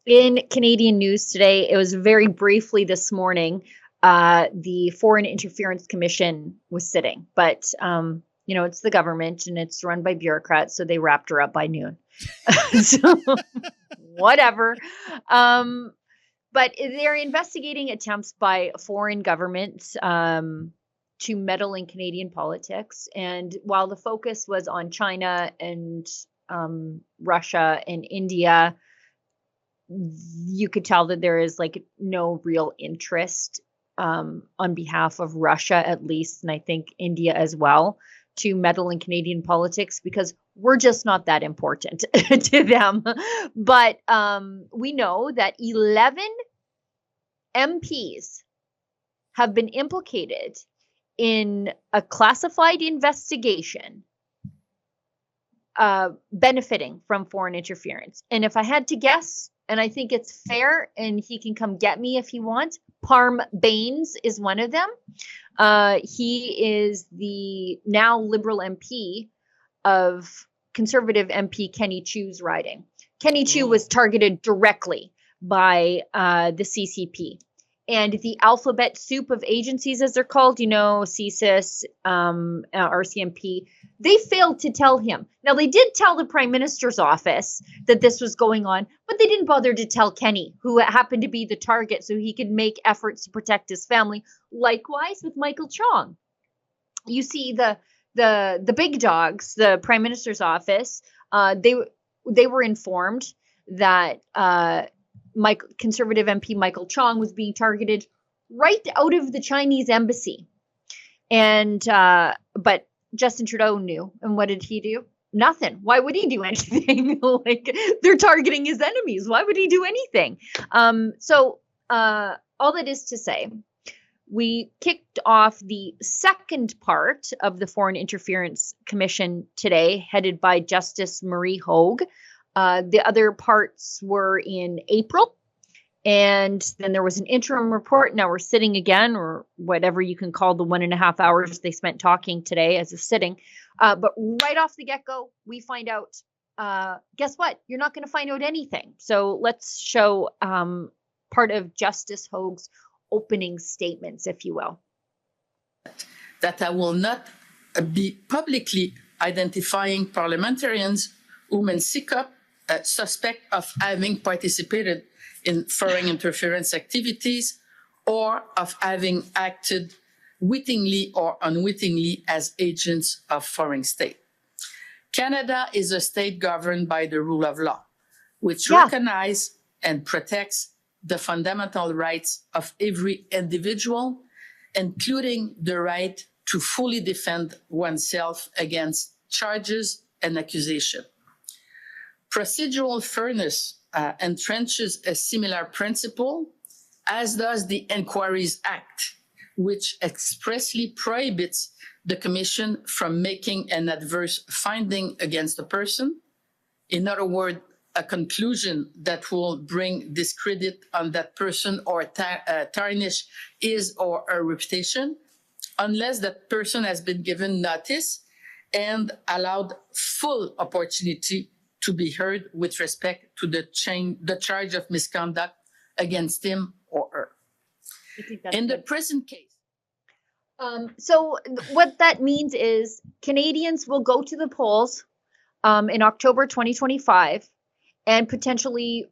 In Canadian news today, it was very briefly this morning, the Foreign Interference Commission was sitting, but it's the government and it's run by bureaucrats, so they wrapped her up by noon. So whatever. But they're investigating attempts by foreign governments to meddle in Canadian politics. And while the focus was on China and Russia and India, you could tell that there is like no real interest on behalf of Russia, at least, and I think India as well, to meddle in Canadian politics because we're just not that important to them. But we know that 11 MPs have been implicated in a classified investigation benefiting from foreign interference. And if I had to guess, and I think it's fair, and he can come get me if he wants, Parm Baines is one of them. He is the now Liberal MP of Conservative MP Kenny Chew's riding. Kenny Chew was targeted directly by the CCP. And the alphabet soup of agencies, as they're called, CSIS, RCMP, they failed to tell him. Now, they did tell the Prime Minister's office that this was going on, but they didn't bother to tell Kenny, who happened to be the target, so he could make efforts to protect his family. Likewise with Michael Chong. You see the big dogs, the Prime Minister's office, they were informed that Conservative MP Michael Chong was being targeted right out of the Chinese embassy. And but Justin Trudeau knew. And what did he do? Nothing. Why would he do anything? Like, they're targeting his enemies. Why would he do anything? So all that is to say, we kicked off the second part of the Foreign Interference Commission today, headed by Justice Marie Hogue. The other parts were in April, and then there was an interim report. Now we're sitting again, or whatever you can call the 1.5 hours they spent talking today as a sitting. But right off the get-go, we find out, guess what? You're not going to find out anything. So let's show part of Justice Hogue's opening statements, if you will. That I will not be publicly identifying parliamentarians who may seek up suspect of having participated in foreign interference activities or of having acted wittingly or unwittingly as agents of foreign state. Canada is a state governed by the rule of law, which recognizes and protects the fundamental rights of every individual, including the right to fully defend oneself against charges and accusation. Procedural fairness entrenches a similar principle, as does the Inquiries Act, which expressly prohibits the Commission from making an adverse finding against a person. In other words, a conclusion that will bring discredit on that person or tarnish his or her reputation, unless that person has been given notice and allowed full opportunity to be heard with respect to the charge of misconduct against him or her. In the present case. So what that means is Canadians will go to the polls in October 2025 and potentially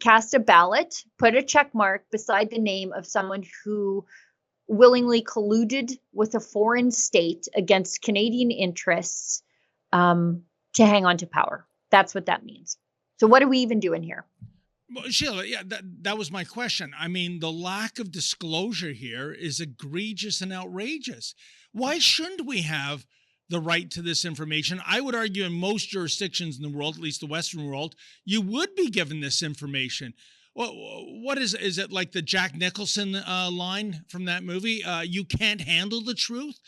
cast a ballot, put a check mark beside the name of someone who willingly colluded with a foreign state against Canadian interests to hang on to power. That's what that means. So what are we even doing here? Well, Sheila, yeah, that was my question. I mean, the lack of disclosure here is egregious and outrageous. Why shouldn't we have the right to this information? I would argue in most jurisdictions in the world, at least the Western world, you would be given this information. Well, what is it like the Jack Nicholson line from that movie? You can't handle the truth.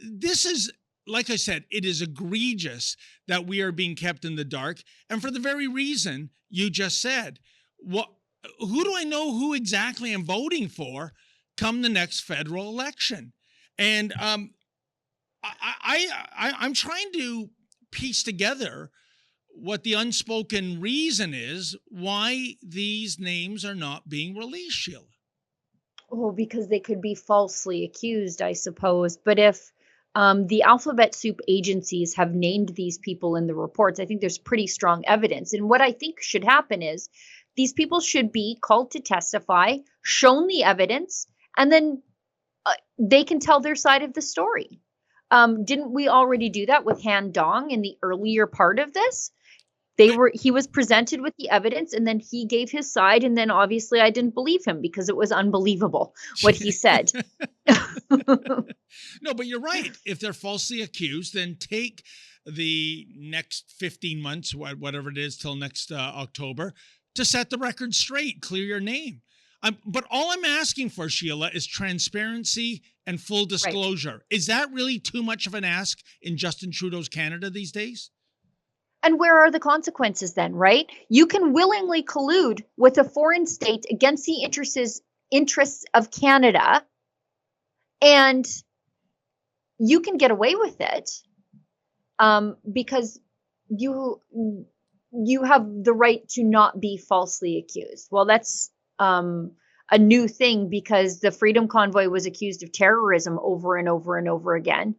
This is, like I said, it is egregious that we are being kept in the dark. And for the very reason you just said, who do I know who exactly I'm voting for come the next federal election? And I'm trying to piece together what the unspoken reason is why these names are not being released, Sheila. Oh, because they could be falsely accused, I suppose. But if the alphabet soup agencies have named these people in the reports, I think there's pretty strong evidence. And what I think should happen is these people should be called to testify, shown the evidence, and then they can tell their side of the story. Didn't we already do that with Han Dong in the earlier part of this? He was presented with the evidence and then he gave his side, and then obviously I didn't believe him because it was unbelievable what he said. No, but you're right. If they're falsely accused, then take the next 15 months, whatever it is, till next October, to set the record straight, clear your name. But all I'm asking for, Sheila, is transparency and full disclosure. Right. Is that really too much of an ask in Justin Trudeau's Canada these days? And where are the consequences then, right? You can willingly collude with a foreign state against the interests of Canada, and you can get away with it because you have the right to not be falsely accused. Well, that's a new thing because the Freedom Convoy was accused of terrorism over and over and over again,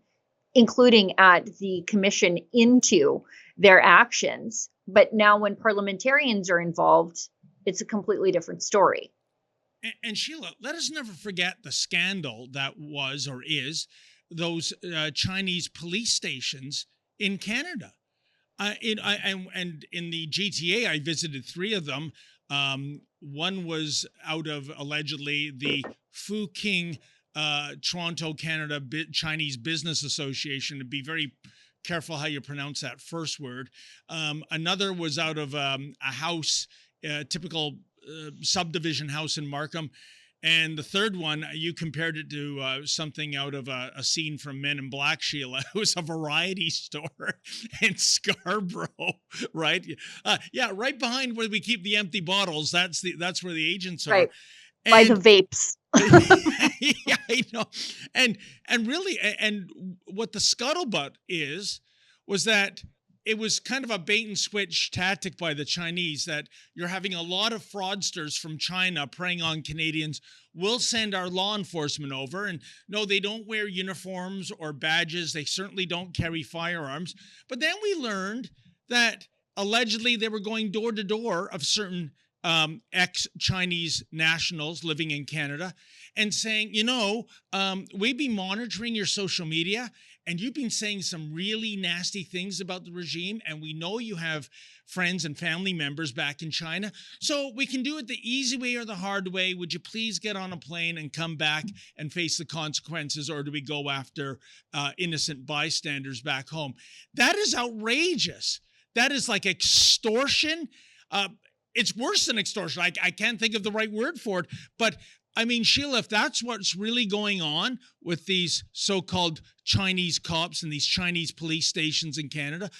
including at the commission into their actions. But now when parliamentarians are involved, it's a completely different story. And Sheila, let us never forget the scandal that was or is those Chinese police stations in Canada. And in the GTA, I visited 3 of them. One was out of allegedly the Fu King Toronto, Canada Chinese Business Association, to be very careful how you pronounce that first word. Another was out of a house, typical subdivision house in Markham. And the third one, you compared it to something out of a scene from Men in Black, Sheila. It was a variety store in Scarborough, right? Yeah, right behind where we keep the empty bottles. That's where the agents are. Right, by the vapes. Yeah, I know. And really, and what the scuttlebutt was that it was kind of a bait and switch tactic by the Chinese, that you're having a lot of fraudsters from China preying on Canadians. We'll send our law enforcement over. And no, they don't wear uniforms or badges. They certainly don't carry firearms. But then we learned that allegedly they were going door to door of certain ex-Chinese nationals living in Canada and saying, we've been monitoring your social media and you've been saying some really nasty things about the regime, and we know you have friends and family members back in China, so we can do it the easy way or the hard way. Would you please get on a plane and come back and face the consequences, or do we go after innocent bystanders back home? That is outrageous. That is like extortion. It's worse than extortion. I can't think of the right word for it. But I mean, Sheila, if that's what's really going on with these so-called Chinese cops and these Chinese police stations in Canada,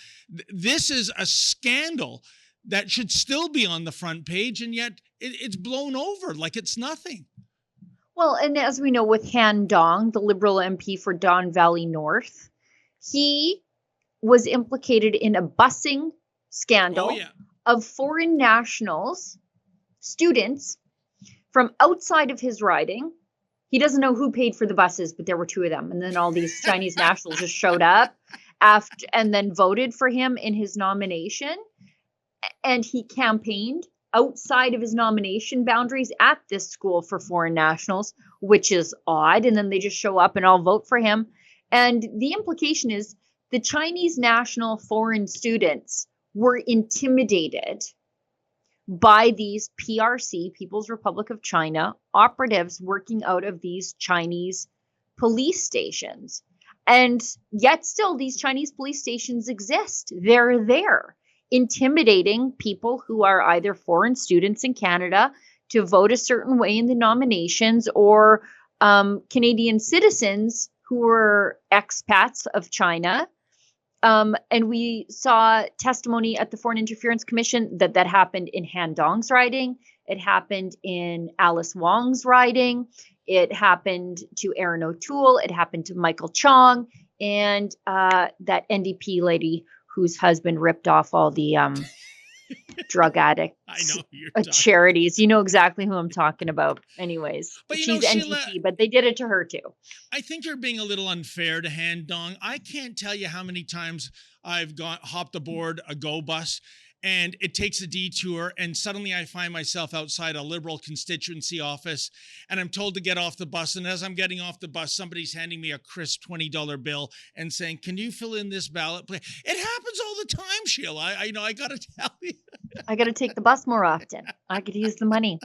this is a scandal that should still be on the front page, and yet it's blown over like it's nothing. Well, and as we know with Han Dong, the Liberal MP for Don Valley North, he was implicated in a busing scandal of foreign nationals, students from outside of his riding. He doesn't know who paid for the buses, but there were 2 of them. And then all these Chinese nationals just showed up and then voted for him in his nomination. And he campaigned outside of his nomination boundaries at this school for foreign nationals, which is odd. And then they just show up and all vote for him. And the implication is the Chinese national foreign students were intimidated by these PRC, People's Republic of China, operatives working out of these Chinese police stations. And yet still these Chinese police stations exist. They're there, intimidating people who are either foreign students in Canada to vote a certain way in the nominations, or Canadian citizens who are expats of China. And we saw testimony at the Foreign Interference Commission that happened in Han Dong's riding. It happened in Alice Wong's riding. It happened to Erin O'Toole. It happened to Michael Chong and that NDP lady whose husband ripped off all the drug addict I know who you're talking. charities. You know exactly who I'm talking about. Anyways, But she's Sheila, NDP, but they did it to her too. I think you're being a little unfair to Han Dong. I can't tell you how many times I've hopped aboard a Go bus and it takes a detour and suddenly I find myself outside a Liberal constituency office and I'm told to get off the bus. And as I'm getting off the bus, somebody's handing me a crisp $20 bill and saying, "Can you fill in this ballot, please?" It happens all the time, Sheila. I got to tell you. I got to take the bus more often. I could use the money.